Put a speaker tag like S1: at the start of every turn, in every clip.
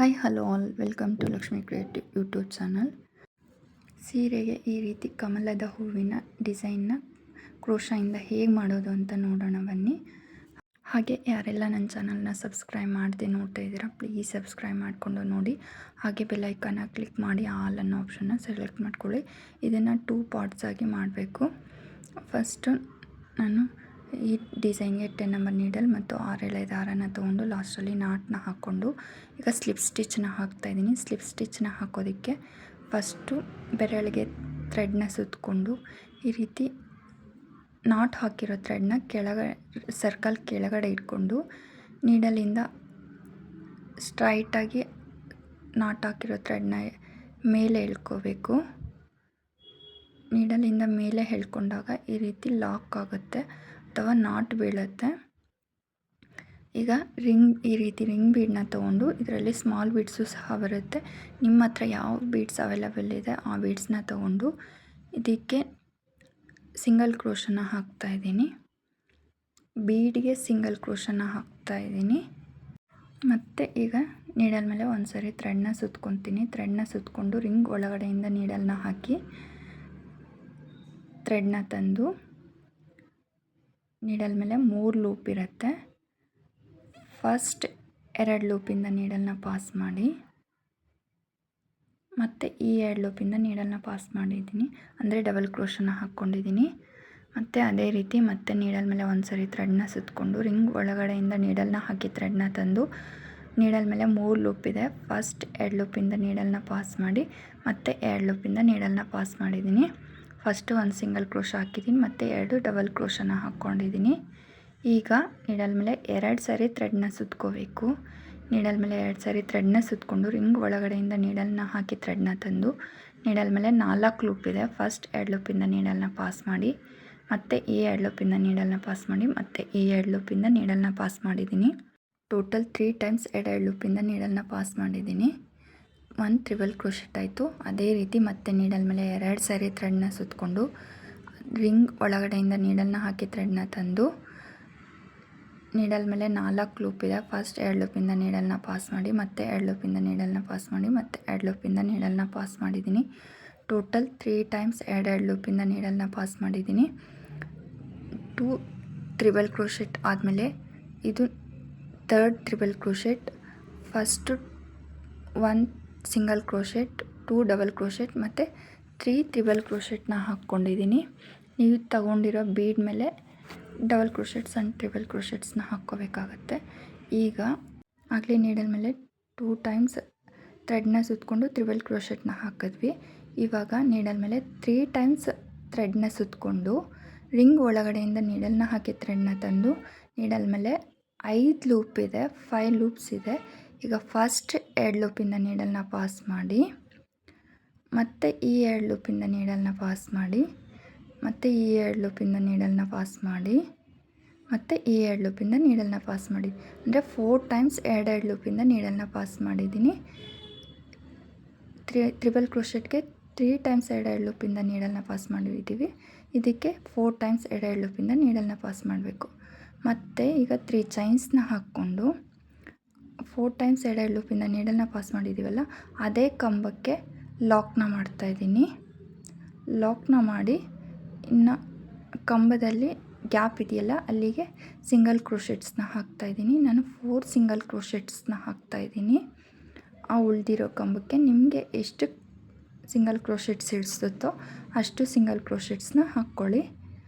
S1: Hi hello all, welcome to Lakshmi creative YouTube channel. ಸೀರೆಗೆ ಈ ರೀತಿ ಕಮಲದ ಹೂವಿನ ಡಿಸೈನ್ನ ಕ್ರೋಶಾಯಿಂದ ಹೇಗೆ ಮಾಡೋದು ಅಂತ ನೋಡೋಣ ಬನ್ನಿ. ಹಾಗೆ ಯಾರೆಲ್ಲ ನನ್ನ ಚಾನಲ್ನ ಸಬ್ಸ್ಕ್ರೈಬ್ ಮಾಡದೆ ನೋಡ್ತಾ ಇದ್ದೀರಾ, ಪ್ಲೀಸ್ ಸಬ್ಸ್ಕ್ರೈಬ್ ಮಾಡಿಕೊಂಡು ನೋಡಿ. ಹಾಗೆ ಬೆಲ್ಲೈಕನ್ನ ಕ್ಲಿಕ್ ಮಾಡಿ ಆಲ್ ಅನ್ನೋ ಆಪ್ಷನ್ನ ಸೆಲೆಕ್ಟ್ ಮಾಡ್ಕೊಳ್ಳಿ. ಇದನ್ನು 2 ಪಾರ್ಟ್ಸ್ ಆಗಿ ಮಾಡಬೇಕು. ಫಸ್ಟು ನಾನು ಈ ಡಿಸೈನ್ಗೆ 10 ನಂಬರ್ ನೀಡಲ್ ಮತ್ತು 6 ಎಳೆ ದಾರನ ತೊಗೊಂಡು ಲಾಸ್ಟಲ್ಲಿ ನಾಟ್ನ ಹಾಕ್ಕೊಂಡು ಈಗ ಸ್ಲಿಪ್ ಸ್ಟಿಚ್ನ ಹಾಕ್ತಾಯಿದ್ದೀನಿ. ಸ್ಲಿಪ್ ಸ್ಟಿಚ್ನ ಹಾಕೋದಕ್ಕೆ ಫಸ್ಟು ಬೆರಳಿಗೆ ಥ್ರೆಡ್ನ ಸುತ್ತಕೊಂಡು ಈ ರೀತಿ ನಾಟ್ ಹಾಕಿರೋ ಥ್ರೆಡ್ನ ಸರ್ಕಲ್ ಕೆಳಗಡೆ ಇಟ್ಕೊಂಡು ನೀಡಲಿಂದ ಸ್ಟ್ರೈಟಾಗಿ ನಾಟ್ ಹಾಕಿರೋ ಥ್ರೆಡ್ನ ಮೇಲೆ ಎಳ್ಕೋಬೇಕು. ನೀಡಲಿಂದ ಮೇಲೆ ಎಳ್ಕೊಂಡಾಗ ಈ ರೀತಿ ಲಾಕ್ ಆಗುತ್ತೆ ಅಥವಾ ನಾಟ್ ಬೀಳುತ್ತೆ. ಈಗ ಈ ರೀತಿ ರಿಂಗ್ ಬೀಡನ್ನ ತೊಗೊಂಡು ಇದರಲ್ಲಿ ಸ್ಮಾಲ್ ಬೀಡ್ಸು ಸಹ ಬರುತ್ತೆ. ನಿಮ್ಮ ಹತ್ರ ಯಾವ ಬೀಡ್ಸ್ ಅವೈಲಬಲ್ ಇದೆ ಆ ಬೀಡ್ಸ್ನ ತೊಗೊಂಡು ಇದಕ್ಕೆ ಸಿಂಗಲ್ ಕ್ರೋಶನ ಹಾಕ್ತಾಯಿದ್ದೀನಿ. ಬೀಡ್ಗೆ ಸಿಂಗಲ್ ಕ್ರೋಶನ ಹಾಕ್ತಾಯಿದ್ದೀನಿ. ಮತ್ತು ಈಗ ನೀಡಲ್ ಮೇಲೆ ಒಂದು ಸರಿ ಥ್ರೆಡ್ನ ಸುತ್ಕೊತೀನಿ. ಥ್ರೆಡ್ನ ಸುತ್ತಕೊಂಡು ರಿಂಗ್ ಒಳಗಡೆಯಿಂದ ನೀಡಲ್ನ ಹಾಕಿ ಥ್ರೆಡ್ನ ತಂದು ನೀಡಲ್ ಮೇಲೆ 3 ಲೂಪ್ ಇರುತ್ತೆ. ಫಸ್ಟ್ 2 ಲೂಪಿಂದ ನೀಡಲ್ನ ಪಾಸ್ ಮಾಡಿ ಮತ್ತು ಈ 2 ಲೂಪಿಂದ ನೀಡಲ್ನ ಪಾಸ್ ಮಾಡಿದ್ದೀನಿ, ಅಂದರೆ ಡಬಲ್ ಕ್ರೋಶನ ಹಾಕ್ಕೊಂಡಿದ್ದೀನಿ. ಮತ್ತು ಅದೇ ರೀತಿ ಮತ್ತೆ ನೀಡಲ್ ಮೇಲೆ ಒಂದು ಸರಿ ಥ್ರೆಡ್ನ ಸುತ್ತಕೊಂಡು ರಿಂಗ್ ಒಳಗಡೆಯಿಂದ ನೀಡಲ್ನ ಹಾಕಿ ಥ್ರೆಡ್ನ ತಂದು ನೀಡಲ್ ಮೇಲೆ 3 ಲೂಪ್ ಇದೆ. ಫಸ್ಟ್ 2 ಲೂಪಿಂದ ನೀಡಲ್ನ ಪಾಸ್ ಮಾಡಿ ಮತ್ತು 2 ಲೂಪಿಂದ ನೀಡಲ್ನ ಪಾಸ್ ಮಾಡಿದ್ದೀನಿ. ಫಸ್ಟು ಒಂದು ಸಿಂಗಲ್ ಕ್ರೋಶ ಹಾಕಿದ್ದೀನಿ ಮತ್ತು 2 ಡಬಲ್ ಕ್ರೋಶನ ಹಾಕ್ಕೊಂಡಿದ್ದೀನಿ. ಈಗ ನೀಡಲ್ ಮೇಲೆ 2 ಸಾರಿ ಥ್ರೆಡ್ನ ಸುತ್ಕೋಬೇಕು. ನೀಡಲ್ ಮೇಲೆ 2 ಸಾರಿ ಥ್ರೆಡ್ನ ಸುತ್ತಕೊಂಡು ರಿಂಗ್ ಒಳಗಡೆಯಿಂದ ನೀಡಲ್ನ ಹಾಕಿ ಥ್ರೆಡ್ನ ತಂದು ನೀಡಲ್ ಮೇಲೆ 4 ಲೂಪ್ ಇದೆ. ಫಸ್ಟ್ 2 ಲೂಪಿಂದ ನೀಡಲ್ನ ಪಾಸ್ ಮಾಡಿ ಮತ್ತು ಈ 2 ಲೂಪಿಂದ ನೀಡಲ್ನ ಪಾಸ್ ಮಾಡಿ ಮತ್ತು ಈ 2 ಲೂಪಿಂದ ನೀಡಲ್ನ ಪಾಸ್ ಮಾಡಿದ್ದೀನಿ. ಟೋಟಲ್ 3 ಟೈಮ್ಸ್ 2 ಲೂಪಿಂದ ನೀಡಲ್ನ ಪಾಸ್ ಮಾಡಿದ್ದೀನಿ. 1 ಟ್ರಿಬಲ್ ಕ್ರೋಶೆಟ್ ಆಯಿತು. ಅದೇ ರೀತಿ ಮತ್ತೆ ನೀಡಲ್ ಮೇಲೆ 2 ಸಾರಿ ಥ್ರೆಡ್ನ ಸುತ್ತಕೊಂಡು ರಿಂಗ್ ಒಳಗಡೆಯಿಂದ ನೀಡಲ್ನ ಹಾಕಿ ಥ್ರೆಡ್ನ ತಂದು ನೀಡಲ್ ಮೇಲೆ 4 ಲೂಪ್ ಇದೆ. ಫಸ್ಟ್ 2 ಲೂಪಿಂದ ನೀಡಲ್ನ ಪಾಸ್ ಮಾಡಿ ಮತ್ತು 2 ಲೂಪಿಂದ ನೀಡಲ್ನ ಪಾಸ್ ಮಾಡಿ ಮತ್ತು 2 ಲೂಪಿಂದ ನೀಡಲ್ನ ಪಾಸ್ ಮಾಡಿದ್ದೀನಿ. ಟೋಟಲ್ 3 ಟೈಮ್ಸ್ 2 ಲೂಪಿಂದ ನೀಡಲ್ನ ಪಾಸ್ ಮಾಡಿದ್ದೀನಿ. 2 ಟ್ರಿಬಲ್ ಕ್ರೋಶೆಟ್ ಆದಮೇಲೆ ಇದು 3rd triple crochet. First 1 single crochet, 2 double crochet ಮತ್ತು 3 ಟ್ರಿಬಲ್ ಕ್ರೋಶೆಟ್ನ ಹಾಕ್ಕೊಂಡಿದ್ದೀನಿ. ನೀವು ತಗೊಂಡಿರೋ ಬೀಡ್ ಮೇಲೆ ಡಬಲ್ ಕ್ರೋಶೆಟ್ಸ್ ಆ್ಯಂಡ್ ಟ್ರಿಬಲ್ ಕ್ರೋಶೆಟ್ಸ್ನ ಹಾಕ್ಕೋಬೇಕಾಗತ್ತೆ. ಈಗ ಆಗಲೇ ನೀಡಲ್ ಮೇಲೆ 2 ಟೈಮ್ಸ್ ಥ್ರೆಡ್ನ ಸುತ್ತಕೊಂಡು ಟ್ರಿಬಲ್ ಕ್ರೋಶೆಟ್ನ ಹಾಕಿದ್ವಿ. ಇವಾಗ ನೀಡಲ್ ಮೇಲೆ 3 ಟೈಮ್ಸ್ ಥ್ರೆಡ್ನ ಸುತ್ತಕೊಂಡು ರಿಂಗ್ ಒಳಗಡೆಯಿಂದ ನೀಡಲ್ನ ಹಾಕಿ ಥ್ರೆಡ್ನ ತಂದು ನೀಡಲ್ ಮೇಲೆ 5 ಲೂಪ್ ಇದೆ, 5 ಲೂಪ್ಸ್ ಇದೆ. ಈಗ ಫಸ್ಟ್ 2 ಲೂಪಿಂದ ನೀಡಲ್ನ ಪಾಸ್ ಮಾಡಿ ಮತ್ತು ಈ 2 ಲೂಪಿಂದ ನೀಡಲ್ನ ಪಾಸ್ ಮಾಡಿ ಮತ್ತು ಈ 2 ಲೂಪಿಂದ ನೀಡಲ್ನ ಪಾಸ್ ಮಾಡಿ ಮತ್ತು ಈ 2 ಲೂಪಿಂದ ನೀಡಲ್ನ ಪಾಸ್ ಮಾಡಿ, ಅಂದರೆ 4 ಟೈಮ್ಸ್ 2 ಲೂಪಿಂದ ನೀಡಲ್ನ ಪಾಸ್ ಮಾಡಿದ್ದೀನಿ. ಟ್ರಿಬಲ್ ಕ್ರೋಶೆಟ್ಗೆ 3 ಟೈಮ್ಸ್ 2 ಲೂಪಿಂದ ನೀಡಲ್ನ ಪಾಸ್ ಮಾಡಿದ್ದೀವಿ. ಇದಕ್ಕೆ 4 ಟೈಮ್ಸ್ 2 ಲೂಪಿಂದ ನೀಡಲ್ನ ಪಾಸ್ ಮಾಡಬೇಕು. ಮತ್ತು ಈಗ 3 ಚೈನ್ಸ್ನ ಹಾಕ್ಕೊಂಡು 4 ಟೈಮ್ಸ್ 2 ಲೂಪಿಂದ ನೀಡಲ್ನ ಪಾಸ್ ಮಾಡಿದ್ದೀವಲ್ಲ, ಅದೇ ಕಂಬಕ್ಕೆ ಲಾಕ್ನ ಮಾಡ್ತಾಯಿದ್ದೀನಿ. ಲಾಕ್ನ ಮಾಡಿ ಇನ್ನು ಕಂಬದಲ್ಲಿ ಗ್ಯಾಪ್ ಇದೆಯಲ್ಲ ಅಲ್ಲಿಗೆ ಸಿಂಗಲ್ ಕ್ರೋಶೆಟ್ಸ್ನ ಹಾಕ್ತಾಯಿದ್ದೀನಿ. ನಾನು 4 ಸಿಂಗಲ್ ಕ್ರೋಶೆಟ್ಸ್ನ ಹಾಕ್ತಾಯಿದ್ದೀನಿ. ಆ ಉಳಿದಿರೋ ಕಂಬಕ್ಕೆ ನಿಮಗೆ ಎಷ್ಟು ಸಿಂಗಲ್ ಕ್ರೋಶೆಟ್ಸ್ ಹಿಡಿಸುತ್ತೋ ಅಷ್ಟು ಸಿಂಗಲ್ ಕ್ರೋಶೆಟ್ಸ್ನ ಹಾಕ್ಕೊಳ್ಳಿ.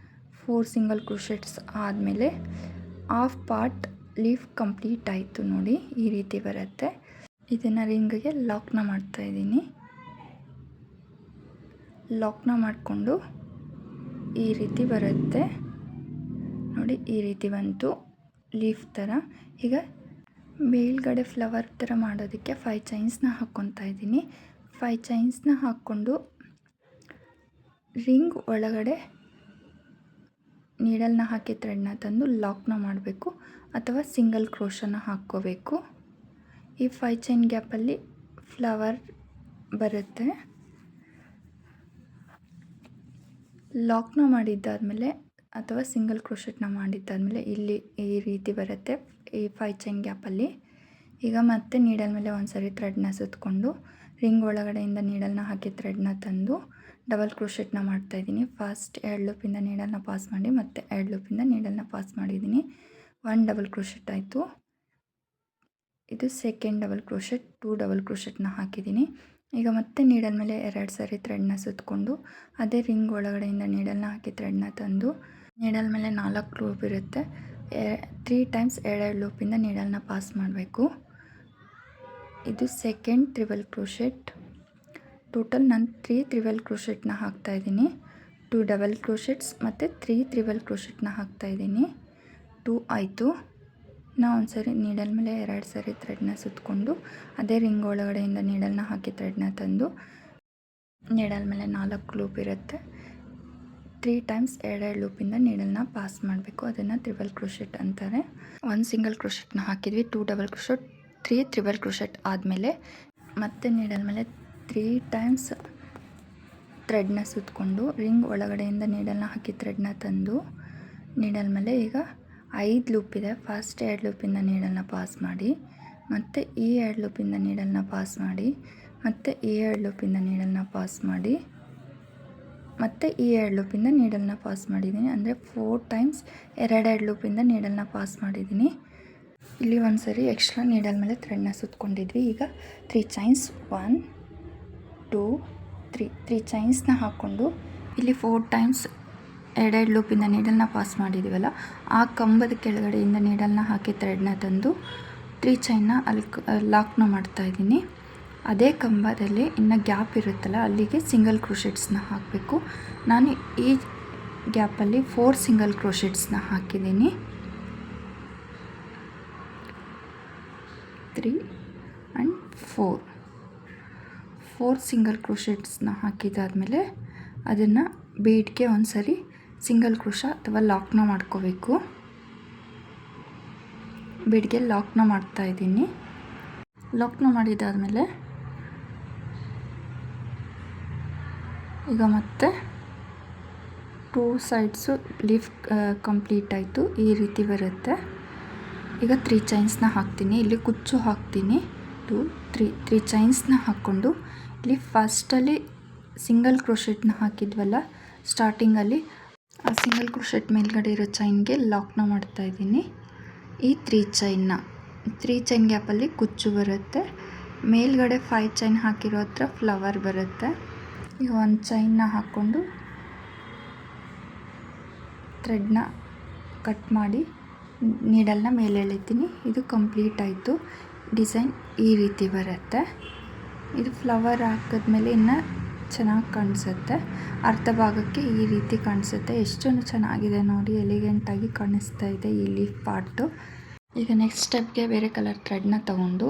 S1: 4 ಸಿಂಗಲ್ ಕ್ರೋಶೆಟ್ಸ್ ಆದಮೇಲೆ ಹಾಫ್ ಪಾರ್ಟ್ ಲೀಫ್ ಕಂಪ್ಲೀಟ್ ಆಯಿತು. ನೋಡಿ ಈ ರೀತಿ ಬರುತ್ತೆ. ಇದನ್ನು ರಿಂಗ್ಗೆ ಲಾಕ್ನ ಮಾಡ್ತಾಯಿದ್ದೀನಿ. ಲಾಕ್ನ ಮಾಡಿಕೊಂಡು ಈ ರೀತಿ ಬರುತ್ತೆ ನೋಡಿ, ಈ ರೀತಿ ಬಂತು ಲೀಫ್ ಥರ. ಈಗ ಮೇಲ್ಗಡೆ ಫ್ಲವರ್ ಥರ ಮಾಡೋದಕ್ಕೆ 5 ಚೈನ್ಸ್ನ ಹಾಕ್ಕೊತಾ ಇದ್ದೀನಿ. 5 ಚೈನ್ಸ್ನ ಹಾಕ್ಕೊಂಡು ರಿಂಗ್ ಒಳಗಡೆ ನೀಡಲ್ನ ಹಾಕಿ ಥ್ರೆಡ್ನ ತಂದು ಲಾಕ್ನ ಮಾಡಬೇಕು ಅಥವಾ ಸಿಂಗಲ್ ಕ್ರೋಶನ ಹಾಕ್ಕೋಬೇಕು. ಈ 5 ಚೈನ್ ಗ್ಯಾಪಲ್ಲಿ ಫ್ಲವರ್ ಬರುತ್ತೆ. ಲಾಕ್ನ ಮಾಡಿದ್ದಾದಮೇಲೆ ಅಥವಾ ಸಿಂಗಲ್ ಕ್ರೋಶೆಟ್ನ ಮಾಡಿದ್ದಾದಮೇಲೆ ಇಲ್ಲಿ ಈ ರೀತಿ ಬರುತ್ತೆ ಈ 5 ಚೈನ್ ಗ್ಯಾಪಲ್ಲಿ. ಈಗ ಮತ್ತೆ ನೀಡಲ್ ಮೇಲೆ ಒಂದು ಸರಿ ಥ್ರೆಡ್ನ ಸುತ್ತಕೊಂಡು ರಿಂಗ್ ಒಳಗಡೆಯಿಂದ ನೀಡಲ್ನ ಹಾಕಿ ಥ್ರೆಡ್ನ ತಂದು ಡಬಲ್ ಕ್ರೋಶೆಟ್ನ ಮಾಡ್ತಾಯಿದ್ದೀನಿ. ಫಸ್ಟ್ 2 ಲೂಪಿಂದ ನೀಡಲ್ನ ಪಾಸ್ ಮಾಡಿ ಮತ್ತೆ 2 ಲೂಪಿಂದ ನೀಡಲ್ನ ಪಾಸ್ ಮಾಡಿದ್ದೀನಿ. 1 ಡಬಲ್ ಕ್ರೋಶೆಟ್ ಆಯಿತು. ಇದು ಸೆಕೆಂಡ್ ಡಬಲ್ ಕ್ರೋಶೆಟ್, 2 ಡಬಲ್ ಕ್ರೋಶೆಟ್ನ ಹಾಕಿದ್ದೀನಿ. ಈಗ ಮತ್ತೆ ನೀಡಲ್ ಮೇಲೆ 2 ಸರಿ ಥ್ರೆಡ್ನ ಸುತ್ತಕೊಂಡು ಅದೇ ರಿಂಗ್ ಒಳಗಡೆಯಿಂದ ನೀಡಲ್ನ ಹಾಕಿ ಥ್ರೆಡ್ನ ತಂದು ನೀಡಲ್ ಮೇಲೆ 4 ಲೂಪ್ ಇರುತ್ತೆ. 3 ಟೈಮ್ಸ್ 2 ಲೂಪಿಂದ ನೀಡಲ್ನ ಪಾಸ್ ಮಾಡಬೇಕು. ಇದು ಸೆಕೆಂಡ್ ಟ್ರಿಬಲ್ ಕ್ರೋಶೆಟ್. ಟೋಟಲ್ ನಾನು 3 ಟ್ರಿಬಲ್ ಕ್ರೋಶೆಟ್ನ ಹಾಕ್ತಾಯಿದ್ದೀನಿ. 2 ಡಬಲ್ ಕ್ರೋಶೆಟ್ಸ್ ಮತ್ತು 3 ಟ್ರಿಬಲ್ ಕ್ರೋಶೆಟ್ನ ಹಾಕ್ತಾಯಿದ್ದೀನಿ. 2 ಆಯಿತು. ನಾವು ಒಂದು ಸರಿ ನೀಡಲ್ ಮೇಲೆ 2 ಸರಿ ಥ್ರೆಡ್ನ ಸುತ್ತಕೊಂಡು ಅದೇ ರಿಂಗ್ ಒಳಗಡೆಯಿಂದ ನೀಡಲ್ನ ಹಾಕಿ ಥ್ರೆಡ್ನ ತಂದು ನೀಡಲ್ ಮೇಲೆ 4 ಲೂಪ್ ಇರುತ್ತೆ. 3 ಟೈಮ್ಸ್ 2 ಲೂಪಿಂದ ನೀಡಲ್ನ ಪಾಸ್ ಮಾಡಬೇಕು. ಅದನ್ನು ಟ್ರಿಬಲ್ ಕ್ರೋಶೆಟ್ ಅಂತಾರೆ. 1 ಸಿಂಗಲ್ ಕ್ರೋಶೆಟ್ನ ಹಾಕಿದ್ವಿ. 2 ಡಬಲ್ ಕ್ರೋಶೆಟ್, 3 ಟ್ರಿಬಲ್ ಕ್ರೋಶೆಟ್ ಆದಮೇಲೆ ಮತ್ತೆ ನೀಡಲ್ ಮೇಲೆ 3 ಟೈಮ್ಸ್ ಥ್ರೆಡ್ನ ಸುತ್ತಕೊಂಡು ರಿಂಗ್ ಒಳಗಡೆಯಿಂದ ನೀಡಲ್ನ ಹಾಕಿ ಥ್ರೆಡ್ನ ತಂದು ನೀಡಲ್ ಮೇಲೆ ಈಗ 5 ಲೂಪ್ ಇದೆ. ಫಸ್ಟ್ 2 ಲೂಪಿಂದ ನೀಡಲ್ನ ಪಾಸ್ ಮಾಡಿ ಮತ್ತು ಈ 2 ಲೂಪಿಂದ ನೀಡಲ್ನ ಪಾಸ್ ಮಾಡಿ ಮತ್ತು ಈ 2 ಲೂಪಿಂದ ನೀಡಲ್ನ ಪಾಸ್ ಮಾಡಿ ಮತ್ತು ಈ 2 ಲೂಪಿಂದ ನೀಡಲ್ನ ಪಾಸ್ ಮಾಡಿದ್ದೀನಿ. ಅಂದರೆ 4 ಟೈಮ್ಸ್ 2 ಲೂಪಿಂದ ನೀಡಲ್ನ ಪಾಸ್ ಮಾಡಿದ್ದೀನಿ. ಇಲ್ಲಿ ಒಂದು ಸರಿ ಎಕ್ಸ್ಟ್ರಾ ನೀಡಲ್ ಮೇಲೆ ಥ್ರೆಡ್ನ ಸುತ್ತಕೊಂಡಿದ್ವಿ. ಈಗ 3 ಚೈನ್ಸ್ 1 2 3 ಚೈನ್ಸ್ನ ಹಾಕ್ಕೊಂಡು ಇಲ್ಲಿ 4 ಟೈಮ್ಸ್ 2 ಲೂಪಿಂದ ನೀಡಲ್ನ ಪಾಸ್ ಮಾಡಿದ್ದೀವಲ್ಲ, ಆ ಕಂಬದ ಕೆಳಗಡೆಯಿಂದ ನೀಡಲ್ನ ಹಾಕಿ ಥ್ರೆಡ್ನ ತಂದು 3 ಚೈನ್ನ ಅಲ್ಲಿ ಲಾಕ್ನ ಮಾಡ್ತಾಯಿದ್ದೀನಿ. ಅದೇ ಕಂಬದಲ್ಲಿ ಇನ್ನು ಗ್ಯಾಪ್ ಇರುತ್ತಲ್ಲ, ಅಲ್ಲಿಗೆ ಸಿಂಗಲ್ ಕ್ರೋಶೆಟ್ಸ್ನ ಹಾಕಬೇಕು. ನಾನು ಈ ಗ್ಯಾಪಲ್ಲಿ 4 ಸಿಂಗಲ್ ಕ್ರೋಶೆಟ್ಸ್ನ ಹಾಕಿದ್ದೀನಿ. 3 ಆ್ಯಂಡ್ 4 ಸಿಂಗಲ್ ಕ್ರೋಶೆಟ್ಸ್ನ ಹಾಕಿದಾದಮೇಲೆ ಅದನ್ನು ಬೀಡ್ಗೆ ಒಂದು ಸರಿ ಸಿಂಗಲ್ ಕ್ರೋಶ ಅಥವಾ ಲಾಕ್ನ ಮಾಡ್ಕೋಬೇಕು. ಬೀಡ್ಗೆ ಲಾಕ್ನ ಮಾಡ್ತಾಯಿದ್ದೀನಿ. ಲಾಕ್ನ ಮಾಡಿದಾದಮೇಲೆ ಈಗ ಮತ್ತೆ 2 ಸೈಡ್ಸು ಲೀಫ್ ಕಂಪ್ಲೀಟ್ ಆಯಿತು. ಈ ರೀತಿ ಬರುತ್ತೆ. ಈಗ 3 ಚೈನ್ಸ್ನ ಹಾಕ್ತೀನಿ. ಇಲ್ಲಿ ಕುಚ್ಚು ಹಾಕ್ತೀನಿ. 2 3 ಚೈನ್ಸ್ನ ಹಾಕ್ಕೊಂಡು ಇಲ್ಲಿ ಫಸ್ಟಲ್ಲಿ ಸಿಂಗಲ್ ಕ್ರೋಶೆಟ್ನ ಹಾಕಿದ್ವಲ್ಲ ಸ್ಟಾರ್ಟಿಂಗಲ್ಲಿ, ಆ ಸಿಂಗಲ್ ಕ್ರೋಶೆಟ್ ಮೇಲ್ಗಡೆ ಇರೋ ಚೈನ್ಗೆ ಲಾಕ್ನ ಮಾಡ್ತಾಯಿದ್ದೀನಿ. ಈ 3 ಚೈನ್ ಗ್ಯಾಪಲ್ಲಿ ಕುಚ್ಚು ಬರುತ್ತೆ. ಮೇಲ್ಗಡೆ 5 ಚೈನ್ ಹಾಕಿರೋ ಹತ್ರ ಫ್ಲವರ್ ಬರುತ್ತೆ. ಈಗ 1 ಚೈನ್ನ ಹಾಕ್ಕೊಂಡು ಥ್ರೆಡ್ನ ಕಟ್ ಮಾಡಿ ನೀಡಲ್ನ ಮೇಲೆ ಎಳಿತೀನಿ. ಇದು ಕಂಪ್ಲೀಟ್ ಆಯಿತು. ಡಿಸೈನ್ ಈ ರೀತಿ ಬರುತ್ತೆ. ಇದು ಫ್ಲವರ್ ಹಾಕಿದ್ಮೇಲೆ ಇನ್ನು ಚೆನ್ನಾಗಿ ಕಾಣಿಸುತ್ತೆ. ಅರ್ಧ ಭಾಗಕ್ಕೆ ಈ ರೀತಿ ಕಾಣಿಸುತ್ತೆ. ಎಷ್ಟೊಂದು ಚೆನ್ನಾಗಿದೆ ನೋಡಿ, ಎಲಿಗೆಂಟಾಗಿ ಕಾಣಿಸ್ತಾ ಇದೆ ಈ ಲೀಫ್ ಪಾರ್ಟು. ಈಗ ನೆಕ್ಸ್ಟ್ ಸ್ಟೆಪ್ಗೆ ಬೇರೆ ಕಲರ್ ಥ್ರೆಡ್ನ ತೊಗೊಂಡು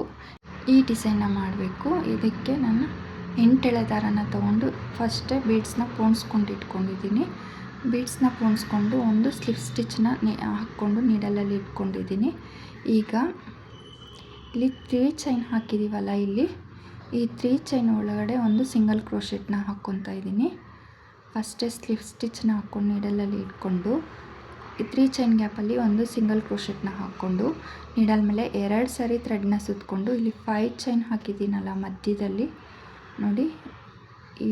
S1: ಈ ಡಿಸೈನ್ನ ಮಾಡಬೇಕು. ಇದಕ್ಕೆ ನಾನು 8 ಎಳೆ ದಾರನ ತೊಗೊಂಡು ಫಸ್ಟೇ ಬೀಡ್ಸ್ನ ಪೋಣಿಸ್ಕೊಂಡು ಇಟ್ಕೊಂಡಿದ್ದೀನಿ. ಬೀಡ್ಸ್ನ ಪೋಣಿಸ್ಕೊಂಡು ಒಂದು ಸ್ಲಿಪ್ ಸ್ಟಿಚ್ನ ಹಾಕ್ಕೊಂಡು ನೀಡಲಲ್ಲಿ ಇಟ್ಕೊಂಡಿದ್ದೀನಿ. ಈಗ ಇಲ್ಲಿ 3 ಚೈನ್ ಹಾಕಿದ್ದೀವಲ್ಲ, ಇಲ್ಲಿ ಈ 3 ಚೈನ್ ಒಳಗಡೆ ಒಂದು ಸಿಂಗಲ್ ಕ್ರೋಶೆಟ್ನ ಹಾಕ್ಕೊತಾ ಇದ್ದೀನಿ. ಫಸ್ಟೇ ಸ್ಲಿಪ್ ಸ್ಟಿಚ್ನ ಹಾಕ್ಕೊಂಡು ನೀಡಲಲ್ಲಿ ಇಟ್ಕೊಂಡು ಈ 3 ಚೈನ್ ಗ್ಯಾಪಲ್ಲಿ ಒಂದು ಸಿಂಗಲ್ ಕ್ರೋಶೆಟ್ನ ಹಾಕ್ಕೊಂಡು ನೀಡಲ್ ಮೇಲೆ 2 ಸರಿ ಥ್ರೆಡ್ನ ಸುತ್ತಕೊಂಡು ಇಲ್ಲಿ 5 ಚೈನ್ ಹಾಕಿದ್ದೀನಲ್ಲ ಮಧ್ಯದಲ್ಲಿ ನೋಡಿ,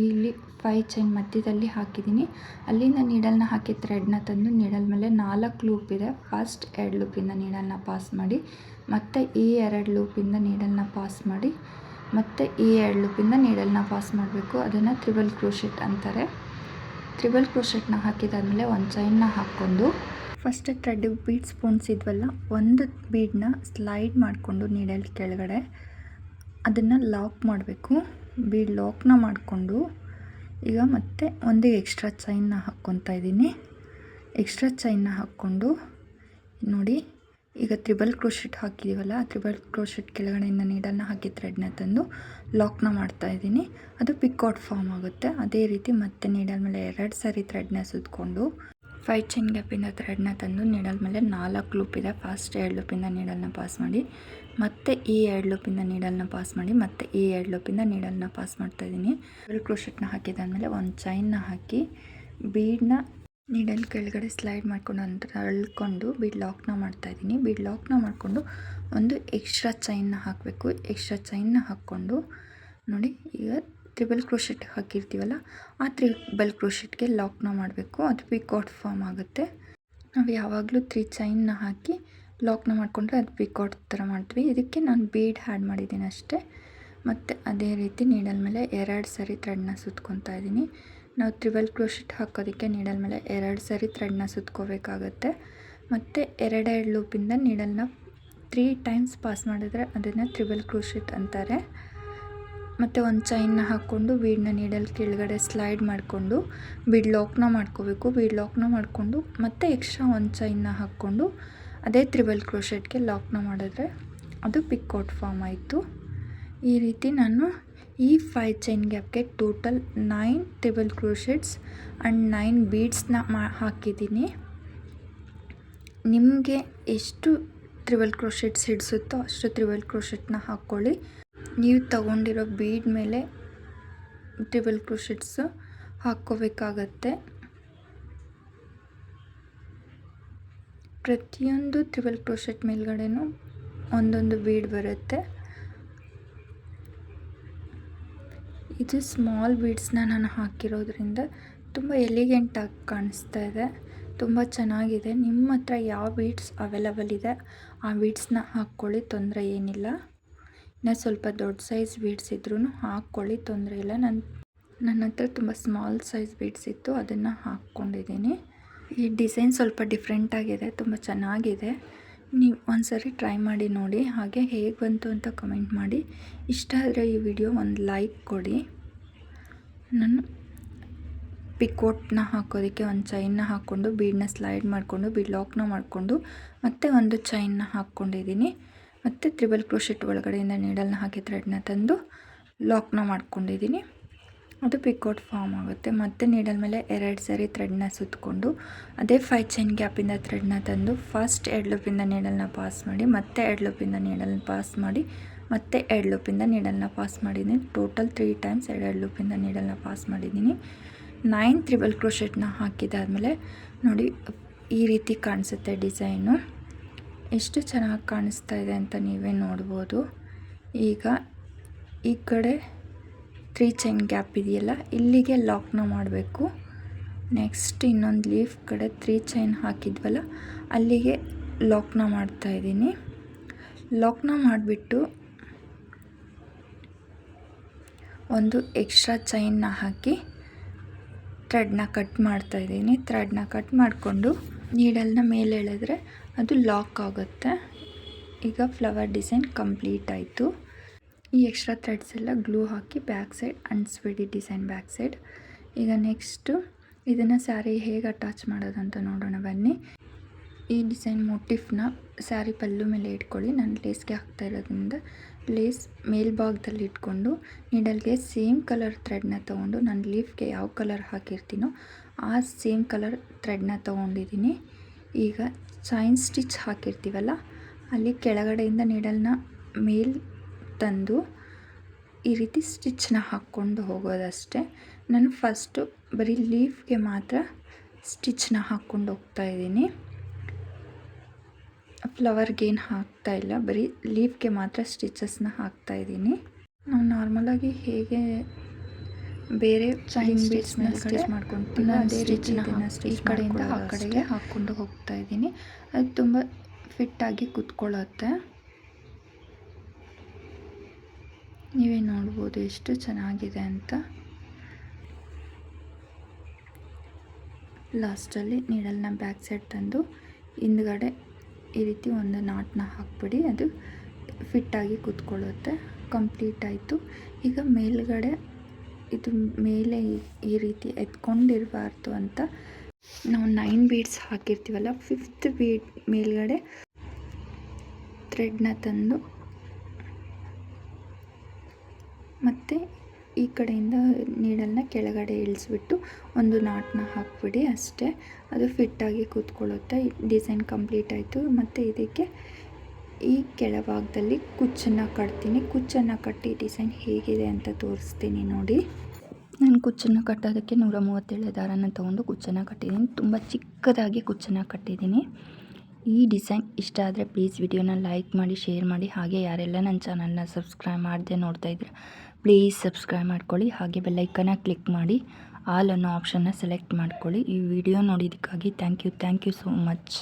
S1: ಇಲ್ಲಿ 5 ಚೈನ್ ಮಧ್ಯದಲ್ಲಿ ಹಾಕಿದ್ದೀನಿ. ಅಲ್ಲಿಂದ ನೀಡಲ್ನ ಹಾಕಿ ಥ್ರೆಡ್ನ ತಂದು ನೀಡಲ್ ಮೇಲೆ 4 ಲೂಪ್ ಇದೆ. ಫಸ್ಟ್ 2 ಲೂಪಿಂದ ನೀಡಲ್ನ ಪಾಸ್ ಮಾಡಿ ಮತ್ತು ಈ 2 ಲೂಪಿಂದ ನೀಡಲ್ನ ಪಾಸ್ ಮಾಡಿ ಮತ್ತು ಈ 2 ಲೂಪಿಂದ ನೀಡಲ್ನ ಪಾಸ್ ಮಾಡಬೇಕು. ಅದನ್ನು ಟ್ರಿಬಲ್ ಕ್ರೋಶೆಟ್ ಅಂತಾರೆ. ಟ್ರಿಬಲ್ ಕ್ರೋಶೆಟ್ನ ಹಾಕಿದಾದಮೇಲೆ 1 ಚೈನ್ನ ಹಾಕ್ಕೊಂಡು ಫಸ್ಟ್ ಥ್ರೆಡ್ಡಿಗೆ ಬೀಡ್ಸ್ ಪೋಣಿಸಿದ್ವಲ್ಲ, ಒಂದು ಬೀಡನ್ನ ಸ್ಲೈಡ್ ಮಾಡಿಕೊಂಡು ನೀಡಲ್ ಕೆಳಗಡೆ ಅದನ್ನು ಲಾಕ್ ಮಾಡಬೇಕು. ಬೀಡ್ ಲಾಕ್ನ ಮಾಡಿಕೊಂಡು ಈಗ ಮತ್ತೆ ಒಂದು ಎಕ್ಸ್ಟ್ರಾ ಚೈನ್ನ ಹಾಕ್ಕೊತಾ ಇದ್ದೀನಿ. ಎಕ್ಸ್ಟ್ರಾ ಚೈನ್ನ ಹಾಕ್ಕೊಂಡು ನೋಡಿ, ಈಗ ಟ್ರಿಬಲ್ ಕ್ರೋಶೆಟ್ ಹಾಕಿದ್ದೀವಲ್ಲ, ಆ ಟ್ರಿಬಲ್ ಕ್ರೋಶೆಟ್ ಕೆಳಗಡೆಯಿಂದ ನೀಡಲ್ನ ಹಾಕಿ ಥ್ರೆಡ್ನ ತಂದು ಲಾಕ್ನ ಮಾಡ್ತಾಯಿದ್ದೀನಿ. ಅದು ಪಿಕಾಟ್ ಫಾರ್ಮ್ ಆಗುತ್ತೆ. ಅದೇ ರೀತಿ ಮತ್ತೆ ನೀಡಲ್ ಮೇಲೆ 2 ಸರಿ ಥ್ರೆಡ್ನ ಸುತ್ತಕೊಂಡು 5 ಚೈನ್ ಗ್ಯಾಪಿಂದ ಥ್ರೆಡ್ನ ತಂದು ನೀಡಲ್ ಮೇಲೆ 4 ಲೂಪ್ ಇದೆ. ಫಸ್ಟ್ 2 ಲೂಪಿಂದ ನೀಡಲ್ನ ಪಾಸ್ ಮಾಡಿ ಮತ್ತು ಈ 2 ಲೂಪಿಂದ ನೀಡಲ್ನ ಪಾಸ್ ಮಾಡಿ ಮತ್ತು ಈ 2 ಲೂಪಿಂದ ನೀಡಲ್ನ ಪಾಸ್ ಮಾಡ್ತಾಯಿದ್ದೀನಿ. ಟ್ರಿಬಲ್ ಕ್ರೋಶೆಟ್ನ ಹಾಕಿದಾದಮೇಲೆ 1 ಚೈನ್ನ ಹಾಕಿ ಬೀಡನ್ನ ನೀಡಲ್ ಕೆಳಗಡೆ ಸ್ಲೈಡ್ ಮಾಡ್ಕೊಂಡು ಅಂತ ಅಳ್ಕೊಂಡು ಬೀಡ್ ಲಾಕ್ನ ಮಾಡ್ತಾಯಿದ್ದೀನಿ. ಬೀಡ್ ಲಾಕ್ನ ಮಾಡಿಕೊಂಡು ಒಂದು ಎಕ್ಸ್ಟ್ರಾ ಚೈನ್ನ ಹಾಕಬೇಕು. ಎಕ್ಸ್ಟ್ರಾ ಚೈನ್ನ ಹಾಕ್ಕೊಂಡು ನೋಡಿ, ಈಗ ತ್ರಿಬಲ್ ಕ್ರೋಶೆಟ್ ಹಾಕಿರ್ತೀವಲ್ಲ, ಆ ತ್ರಿಬಲ್ ಕ್ರೋಶೆಟ್ಗೆ ಲಾಕ್ನ ಮಾಡಬೇಕು. ಅದು ಪಿಕಾಟ್ ಫಾರ್ಮ್ ಆಗುತ್ತೆ. ನಾವು ಯಾವಾಗಲೂ 3 ಚೈನ್ನ ಹಾಕಿ ಲಾಕ್ನ ಮಾಡಿಕೊಂಡ್ರೆ ಅದು ಪಿಕಾಟ್ ಥರ ಮಾಡ್ತೀವಿ. ಇದಕ್ಕೆ ನಾನು ಬೀಡ್ ಆ್ಯಡ್ ಮಾಡಿದ್ದೀನಿ ಅಷ್ಟೇ. ಮತ್ತು ಅದೇ ರೀತಿ ನೀಡಲ್ ಮೇಲೆ 2 ಸರಿ ಥ್ರೆಡ್ನ ಸುತ್ಕೊತಾ ಇದ್ದೀನಿ. ನಾವು ತ್ರಿಬಲ್ ಕ್ರೋಶೆಟ್ ಹಾಕೋದಕ್ಕೆ ನೀಡಲ್ ಮೇಲೆ 2 ಸರಿ ಥ್ರೆಡ್ನ ಸುತ್ಕೋಬೇಕಾಗತ್ತೆ. ಮತ್ತು 2 ಲೂಪಿಂದ ನೀಡಲ್ನ 3 ಟೈಮ್ಸ್ ಪಾಸ್ ಮಾಡಿದ್ರೆ ಅದನ್ನು ತ್ರಿಬಲ್ ಕ್ರೋಶೆಟ್ ಅಂತಾರೆ. ಮತ್ತು ಒಂದು ಚೈನ್ನ ಹಾಕ್ಕೊಂಡು ಬೀಡನ್ನ ನೀಡಲ್ ಕೆಳಗಡೆ ಸ್ಲೈಡ್ ಮಾಡಿಕೊಂಡು ಬೀಡ್ ಲಾಕ್ನ ಮಾಡ್ಕೋಬೇಕು. ಬೀಡ್ ಲಾಕ್ನ ಮಾಡಿಕೊಂಡು ಮತ್ತೆ ಎಕ್ಸ್ಟ್ರಾ ಒಂದು ಚೈನ್ನ ಹಾಕ್ಕೊಂಡು ಅದೇ ತ್ರಿಬಲ್ ಕ್ರೋಶೆಟ್ಗೆ ಲಾಕ್ನ ಮಾಡಿದ್ರೆ ಅದು ಪಿಕಾಟ್ ಫಾರ್ಮ್ ಆಯಿತು. ಈ ರೀತಿ ನಾನು ಈ 5 ಚೈನ್ ಗ್ಯಾಪ್ಗೆ ಟೋಟಲ್ 9 ತ್ರಿಬಲ್ ಕ್ರೋಶೆಟ್ಸ್ ಆ್ಯಂಡ್ 9 ಬೀಡ್ಸ್ನ ಹಾಕಿದ್ದೀನಿ. ನಿಮಗೆ ಎಷ್ಟು ತ್ರಿಬಲ್ ಕ್ರೋಶೆಟ್ಸ್ ಹಿಡಿಸುತ್ತೋ ಅಷ್ಟು ತ್ರಿಬಲ್ ಕ್ರೋಶೆಟ್ನ ಹಾಕ್ಕೊಳ್ಳಿ. ನೀವು ತಗೊಂಡಿರೋ ಬೀಡ್ ಮೇಲೆ ತ್ರಿಬಲ್ ಕ್ರೋಶೆಟ್ಸ್ ಹಾಕ್ಕೋಬೇಕಾಗತ್ತೆ. ಪ್ರತಿಯೊಂದು ತ್ರಿಬಲ್ ಕ್ರೋಶೆಟ್ ಮೇಲ್ಗಡೆನೂ ಒಂದೊಂದು ಬೀಡ್ ಬರುತ್ತೆ. ಇದು ಸ್ಮಾಲ್ ಬೀಡ್ಸ್ನ ನಾನು ಹಾಕಿರೋದ್ರಿಂದ ತುಂಬ ಎಲಿಗೆಂಟಾಗಿ ಕಾಣಿಸ್ತಾ ಇದೆ, ತುಂಬ ಚೆನ್ನಾಗಿದೆ. ನಿಮ್ಮ ಹತ್ರ ಯಾವ ಬೀಡ್ಸ್ ಅವೈಲಬಲ್ ಇದೆ ಆ ಬೀಡ್ಸ್ನ ಹಾಕ್ಕೊಳ್ಳಿ, ತೊಂದರೆ ಏನಿಲ್ಲ. ಇನ್ನು ಸ್ವಲ್ಪ ದೊಡ್ಡ ಸೈಜ್ ಬೀಡ್ಸ್ ಇದ್ರೂ ಹಾಕ್ಕೊಳ್ಳಿ, ತೊಂದರೆ ಇಲ್ಲ. ನನ್ನ ಹತ್ರ ತುಂಬ ಸ್ಮಾಲ್ ಸೈಜ್ ಬೀಡ್ಸ್ ಇತ್ತು, ಅದನ್ನು ಹಾಕ್ಕೊಂಡಿದ್ದೀನಿ. ಈ ಡಿಸೈನ್ ಸ್ವಲ್ಪ ಡಿಫ್ರೆಂಟಾಗಿದೆ, ತುಂಬ ಚೆನ್ನಾಗಿದೆ. ನೀವು ಒಂದು ಸರಿ ಟ್ರೈ ಮಾಡಿ ನೋಡಿ. ಹಾಗೆ ಹೇಗೆ ಬಂತು ಅಂತ ಕಮೆಂಟ್ ಮಾಡಿ. ಇಷ್ಟ ಆದರೆ ಈ ವಿಡಿಯೋ ಒಂದು ಲೈಕ್ ಕೊಡಿ. ನಾನು ಪಿಕೋಟ್ನ ಹಾಕೋದಕ್ಕೆ ಒಂದು ಚೈನ್ನ ಹಾಕ್ಕೊಂಡು ಬೀಡನ್ನ ಸ್ಲೈಡ್ ಮಾಡಿಕೊಂಡು ಬೀಡ್ ಲಾಕ್ನ ಮಾಡಿಕೊಂಡು ಮತ್ತೆ ಒಂದು ಚೈನ್ನ ಹಾಕ್ಕೊಂಡಿದ್ದೀನಿ. ಮತ್ತು ತ್ರಿಬಲ್ ಕ್ರೋಶೆಟ್ ಒಳಗಡೆಯಿಂದ ನೀಡಲ್ನ ಹಾಕಿ ಥ್ರೆಡ್ನ ತಂದು ಲಾಕ್ನ ಮಾಡ್ಕೊಂಡಿದ್ದೀನಿ. ಅದು ಪಿಕಾಟ್ ಫಾರ್ಮ್ ಆಗುತ್ತೆ. ಮತ್ತು ನೀಡಲ್ ಮೇಲೆ 2 ಸರಿ ಥ್ರೆಡ್ನ ಸುತ್ತಕೊಂಡು ಅದೇ 5 ಚೈನ್ ಗ್ಯಾಪಿಂದ ಥ್ರೆಡ್ನ ತಂದು ಫಸ್ಟ್ 2 ಲೂಪಿಂದ ನೀಡಲ್ನ ಪಾಸ್ ಮಾಡಿ, ಮತ್ತೆ 2 ಲೂಪಿಂದ ನೀಡಲ್ನ ಪಾಸ್ ಮಾಡಿ, ಮತ್ತೆ 2 ಲೂಪಿಂದ ನೀಡಲ್ನ ಪಾಸ್ ಮಾಡಿದ್ದೀನಿ. ಟೋಟಲ್ 3 ಟೈಮ್ಸ್ 2 ಲೂಪಿಂದ ನೀಡಲ್ನ ಪಾಸ್ ಮಾಡಿದ್ದೀನಿ. 9 ತ್ರಿಬಲ್ ಕ್ರೋಶೆಟ್ನ ಹಾಕಿದಾದಮೇಲೆ ನೋಡಿ ಈ ರೀತಿ ಕಾಣಿಸುತ್ತೆ ಡಿಸೈನು. ಎಷ್ಟು ಚೆನ್ನಾಗಿ ಕಾಣಿಸ್ತಾ ಇದೆ ಅಂತ ನೀವೇ ನೋಡ್ಬೋದು. ಈಗ ಈ ಕಡೆ 3 ಚೈನ್ ಗ್ಯಾಪ್ ಇದೆಯಲ್ಲ, ಇಲ್ಲಿಗೆ ಲಾಕ್ನ ಮಾಡಬೇಕು. ನೆಕ್ಸ್ಟ್ ಇನ್ನೊಂದು ಲೀಫ್ ಕಡೆ 3 ಚೈನ್ ಹಾಕಿದ್ವಲ್ಲ, ಅಲ್ಲಿಗೆ ಲಾಕ್ನ ಮಾಡ್ತಾಯಿದ್ದೀನಿ. ಲಾಕ್ನ ಮಾಡಿಬಿಟ್ಟು ಒಂದು ಎಕ್ಸ್ಟ್ರಾ ಚೈನ್ನ ಹಾಕಿ ಥ್ರೆಡ್ನ ಕಟ್ ಮಾಡ್ತಾಯಿದ್ದೀನಿ. ಥ್ರೆಡ್ನ ಕಟ್ ಮಾಡಿಕೊಂಡು ನೀಡಲ್ನ ಮೇಲೆ ಎಳೆದ್ರೆ ಅದು ಲಾಕ್ ಆಗುತ್ತೆ. ಈಗ ಫ್ಲವರ್ ಡಿಸೈನ್ ಕಂಪ್ಲೀಟ್ ಆಯಿತು. ಈ ಎಕ್ಸ್ಟ್ರಾ ಥ್ರೆಡ್ಸ್ ಎಲ್ಲ ಗ್ಲೂ ಹಾಕಿ ಬ್ಯಾಕ್ ಸೈಡ್ ಅಂಟಿಸ್ಬಿಡಿ, ಡಿಸೈನ್ ಬ್ಯಾಕ್ ಸೈಡ್. ಈಗ ನೆಕ್ಸ್ಟು ಇದನ್ನು ಸ್ಯಾರಿ ಹೇಗೆ ಅಟ್ಯಾಚ್ ಮಾಡೋದಂತ ನೋಡೋಣ ಬನ್ನಿ. ಈ ಡಿಸೈನ್ ಮೋಟಿಫ್ನ ಸ್ಯಾರಿ ಪಲ್ಲು ಮೇಲೆ ಇಟ್ಕೊಳ್ಳಿ. ನಾನು ಲೇಸ್ಗೆ ಹಾಕ್ತಾ ಇರೋದ್ರಿಂದ ಲೇಸ್ ಮೇಲ್ಭಾಗದಲ್ಲಿ ಇಟ್ಕೊಂಡು ನೀಡಲ್ಗೆ ಸೇಮ್ ಕಲರ್ ಥ್ರೆಡ್ನ ತೊಗೊಂಡು ನಾನು ಲೀಫ್ಗೆ ಯಾವ ಕಲರ್ ಹಾಕಿರ್ತೀನೋ ಆ ಸೇಮ್ ಕಲರ್ ಥ್ರೆಡ್ನ ತೊಗೊಂಡಿದ್ದೀನಿ. ಈಗ ಚೈನ್ ಸ್ಟಿಚ್ ಹಾಕಿರ್ತೀವಲ್ಲ, ಅಲ್ಲಿ ಕೆಳಗಡೆಯಿಂದ ನೀಡಲ್ನ ಮೇಲ್ ತಂದು ಈ ರೀತಿ ಸ್ಟಿಚ್ನ ಹಾಕ್ಕೊಂಡು ಹೋಗೋದಷ್ಟೇ. ನಾನು ಫಸ್ಟು ಬರೀ ಲೀಫ್ಗೆ ಮಾತ್ರ ಸ್ಟಿಚ್ನ ಹಾಕ್ಕೊಂಡು ಹೋಗ್ತಾಯಿದ್ದೀನಿ. ಫ್ಲವರ್ಗೇನು ಹಾಕ್ತಾಯಿಲ್ಲ, ಬರೀ ಲೀಫ್ಗೆ ಮಾತ್ರ ಸ್ಟಿಚಸ್ನ ಹಾಕ್ತಾಯಿದ್ದೀನಿ. ನಾವು ನಾರ್ಮಲಾಗಿ ಹೇಗೆ ಬೇರೆ ಚೈನ್ ಬೀಡ್ಸ್ನ ಸ್ಟಿಚ್ ಮಾಡ್ಕೊತೀವಿ ಅದೇ ರೀತಿ ಈ ಕಡೆಯಿಂದ ಆ ಕಡೆಗೆ ಹಾಕ್ಕೊಂಡು ಹೋಗ್ತಾಯಿದ್ದೀನಿ. ಅದು ತುಂಬ ಫಿಟ್ಟಾಗಿ ಕೂತ್ಕೊಳ್ಳುತ್ತೆ. ನೀವೇ ನೋಡ್ಬೋದು ಎಷ್ಟು ಚೆನ್ನಾಗಿದೆ ಅಂತ. ಲಾಸ್ಟಲ್ಲಿ ನೀಡಲ್ನ ಬ್ಯಾಕ್ ಸೈಡ್ ತಂದು ಹಿಂದ್ಗಡೆ ಈ ರೀತಿ ಒಂದು ನಾಟ್ನ ಹಾಕ್ಬಿಡಿ, ಅದು ಫಿಟ್ಟಾಗಿ ಕೂತ್ಕೊಳ್ಳುತ್ತೆ. ಕಂಪ್ಲೀಟ್ ಆಯಿತು. ಈಗ ಮೇಲ್ಗಡೆ ಇದು ಮೇಲೆ ಈ ರೀತಿ ಎತ್ಕೊಂಡಿರಬಾರ್ದು ಅಂತ ನಾವು 9 ಬೀಡ್ಸ್ ಹಾಕಿರ್ತೀವಲ್ಲ, 5th ಬೀಡ್ ಮೇಲ್ಗಡೆ ಥ್ರೆಡ್ನ ತಂದು ಮತ್ತು ಈ ಕಡೆಯಿಂದ ನೀಡಲ್ನ ಕೆಳಗಡೆ ಇಳಿಸ್ಬಿಟ್ಟು ಒಂದು ನಾಟ್ನ ಹಾಕ್ಬಿಡಿ ಅಷ್ಟೇ. ಅದು ಫಿಟ್ಟಾಗಿ ಕೂತ್ಕೊಳ್ಳುತ್ತೆ. ಡಿಸೈನ್ ಕಂಪ್ಲೀಟ್ ಆಯಿತು. ಮತ್ತು ಇದಕ್ಕೆ ಈ ಕೆಳಭಾಗದಲ್ಲಿ ಕುಚ್ಚನ್ನು ಕಟ್ತೀನಿ. ಕುಚ್ಚನ್ನು ಕಟ್ಟಿ ಡಿಸೈನ್ ಹೇಗಿದೆ ಅಂತ ತೋರಿಸ್ತೀನಿ ನೋಡಿ. ನಾನು ಕುಚ್ಚನ್ನು ಕಟ್ಟೋದಕ್ಕೆ 137 ದಾರನ ತೊಗೊಂಡು ಕುಚ್ಚನ್ನು ಕಟ್ಟಿದ್ದೀನಿ. ತುಂಬ ಚಿಕ್ಕದಾಗಿ ಕುಚ್ಚನ್ನು ಕಟ್ಟಿದ್ದೀನಿ. ಈ ಡಿಸೈನ್ ಇಷ್ಟ ಆದರೆ ಪ್ಲೀಸ್ ವಿಡಿಯೋನ ಲೈಕ್ ಮಾಡಿ, ಶೇರ್ ಮಾಡಿ. ಹಾಗೆ ಯಾರೆಲ್ಲ ನನ್ನ ಚಾನಲ್ನ ಸಬ್ಸ್ಕ್ರೈಬ್ ಮಾಡದೆ ನೋಡ್ತಾ ಇದ್ರೆ ಪ್ಲೀಸ್ ಸಬ್ಸ್ಕ್ರೈಬ್ ಮಾಡ್ಕೊಳ್ಳಿ. ಹಾಗೆ ಬೆಲ್ಲೈಕನ್ನ ಕ್ಲಿಕ್ ಮಾಡಿ ಆಲ್ ಅನ್ನೋ ಆಪ್ಷನ್ನ ಸೆಲೆಕ್ಟ್ ಮಾಡ್ಕೊಳ್ಳಿ. ಈ ವಿಡಿಯೋ ನೋಡಿದ್ದಕ್ಕಾಗಿ ಥ್ಯಾಂಕ್ ಯು ಸೋ ಮಚ್.